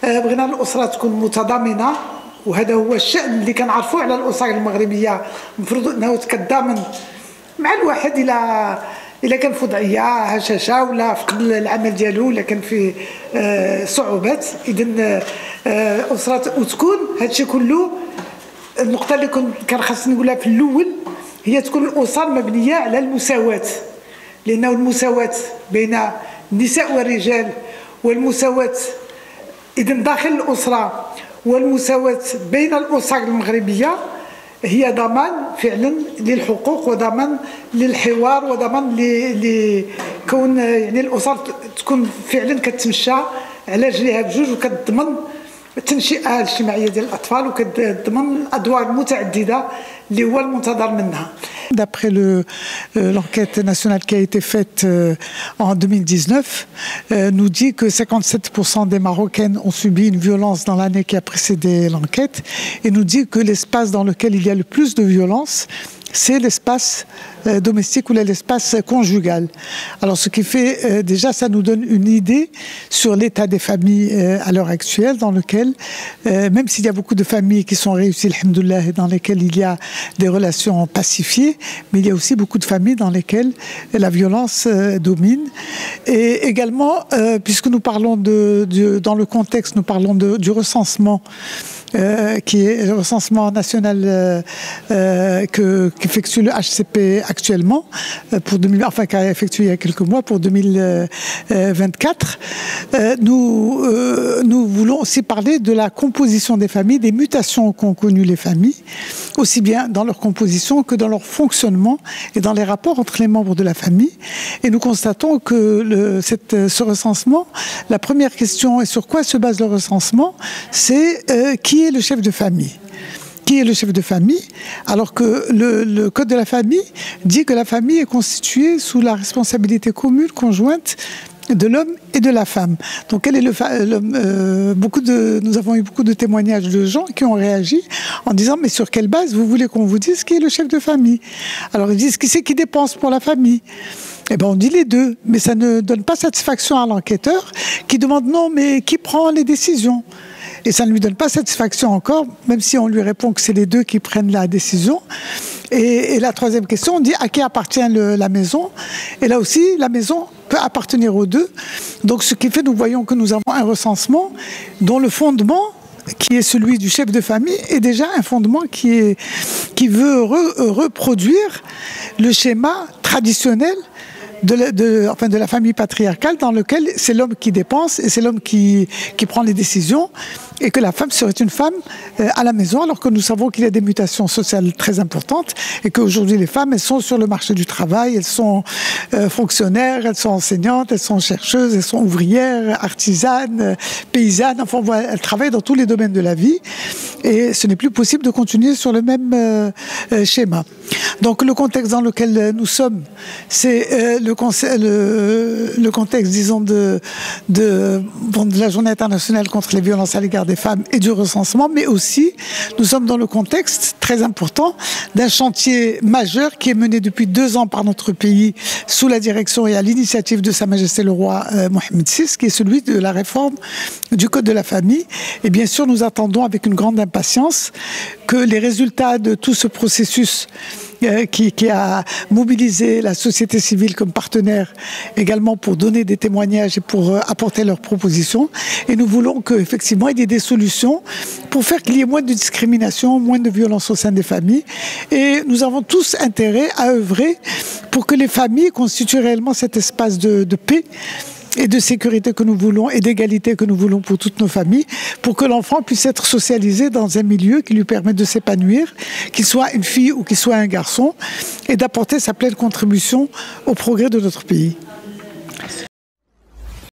بغينا الأسرة تكون متضامنة، وهذا هو الشأن اللي كنعرفوه على الأسر المغربية. المفروض أنه تكدامن مع الواحد إلا كان في وضعية هشاشة ولا فقد العمل ديالو ولا كان فيه صعوبات. إذن أسرة وتكون هادشي كله. النقطة اللي كان خاصني نقولها في الأول هي تكون الأسر مبنية على المساواة، لأنه المساواة بين النساء والرجال والمساواة إذن داخل الأسرة والمساواة بين الأسر المغربية هي ضمان فعلا للحقوق وضمان للحوار وضمان لكون يعني الأسر تكون فعلا كتمشى على رجليها بجوج وكتضمن التنشئة الاجتماعية ديال الأطفال وكتضمن الأدوار المتعددة اللي هو المنتظر منها. D'après l'enquête nationale qui a été faite en 2019, nous dit que 57% des Marocaines ont subi une violence dans l'année qui a précédé l'enquête, et nous dit que l'espace dans lequel il y a le plus de violence, c'est l'espace domestique ou l'espace conjugal. Alors ce qui fait, déjà ça nous donne une idée sur l'état des familles à l'heure actuelle, dans lequel, même s'il y a beaucoup de familles qui sont réussies, alhamdoulilah, et dans lesquelles il y a des relations pacifiées, mais il y a aussi beaucoup de familles dans lesquelles la violence domine. Et également, puisque nous parlons dans le contexte, nous parlons du recensement, qui est le recensement national qu'effectue le HCP actuellement, enfin qui a effectué il y a quelques mois pour 2024. Nous voulons aussi parler de la composition des familles, des mutations qu'ont connues les familles, aussi bien dans leur composition que dans leur fonctionnement et dans les rapports entre les membres de la famille. Et nous constatons que ce recensement, la première question et sur quoi se base le recensement, c'est qui est le chef de famille. Qui est le chef de famille, alors que le Code de la famille dit que la famille est constituée sous la responsabilité commune, conjointe de l'homme et de la femme. Donc quel est l'homme nous avons eu beaucoup de témoignages de gens qui ont réagi en disant mais sur quelle base vous voulez qu'on vous dise qui est le chef de famille? Alors ils disent qui c'est qui dépense pour la famille? Eh bien on dit les deux, mais ça ne donne pas satisfaction à l'enquêteur qui demande non mais qui prend les décisions? Et ça ne lui donne pas satisfaction encore, même si on lui répond que c'est les deux qui prennent la décision. Et la troisième question, on dit à qui appartient la maison? Et là aussi, la maison peut appartenir aux deux. Donc ce qui fait, nous voyons que nous avons un recensement dont le fondement, qui est celui du chef de famille, est déjà un fondement qui veut reproduire le schéma traditionnel de la famille patriarcale, dans lequel c'est l'homme qui dépense et c'est l'homme qui prend les décisions, et que la femme serait une femme à la maison, alors que nous savons qu'il y a des mutations sociales très importantes et qu'aujourd'hui les femmes, elles sont sur le marché du travail, elles sont fonctionnaires, elles sont enseignantes, elles sont chercheuses, elles sont ouvrières, artisanes, paysannes, enfin voilà, elles travaillent dans tous les domaines de la vie, et ce n'est plus possible de continuer sur le même schéma. Donc le contexte dans lequel nous sommes, c'est le contexte, disons, de la Journée internationale contre les violences à l'égard des femmes et du recensement, mais aussi nous sommes dans le contexte très important d'un chantier majeur qui est mené depuis 2 ans par notre pays sous la direction et à l'initiative de Sa Majesté le Roi Mohammed VI, qui est celui de la réforme du Code de la famille. Et bien sûr, nous attendons avec une grande impatience que les résultats de tout ce processus qui a mobilisé la société civile comme partenaire également pour donner des témoignages et pour apporter leurs propositions. Et nous voulons qu'effectivement il y ait des solutions pour faire qu'il y ait moins de discrimination, moins de violence au sein des familles. Et nous avons tous intérêt à œuvrer pour que les familles constituent réellement cet espace de paix et de sécurité que nous voulons et d'égalité que nous voulons pour toutes nos familles, pour que l'enfant puisse être socialisé dans un milieu qui lui permette de s'épanouir, qu'il soit une fille ou qu'il soit un garçon, et d'apporter sa pleine contribution au progrès de notre pays.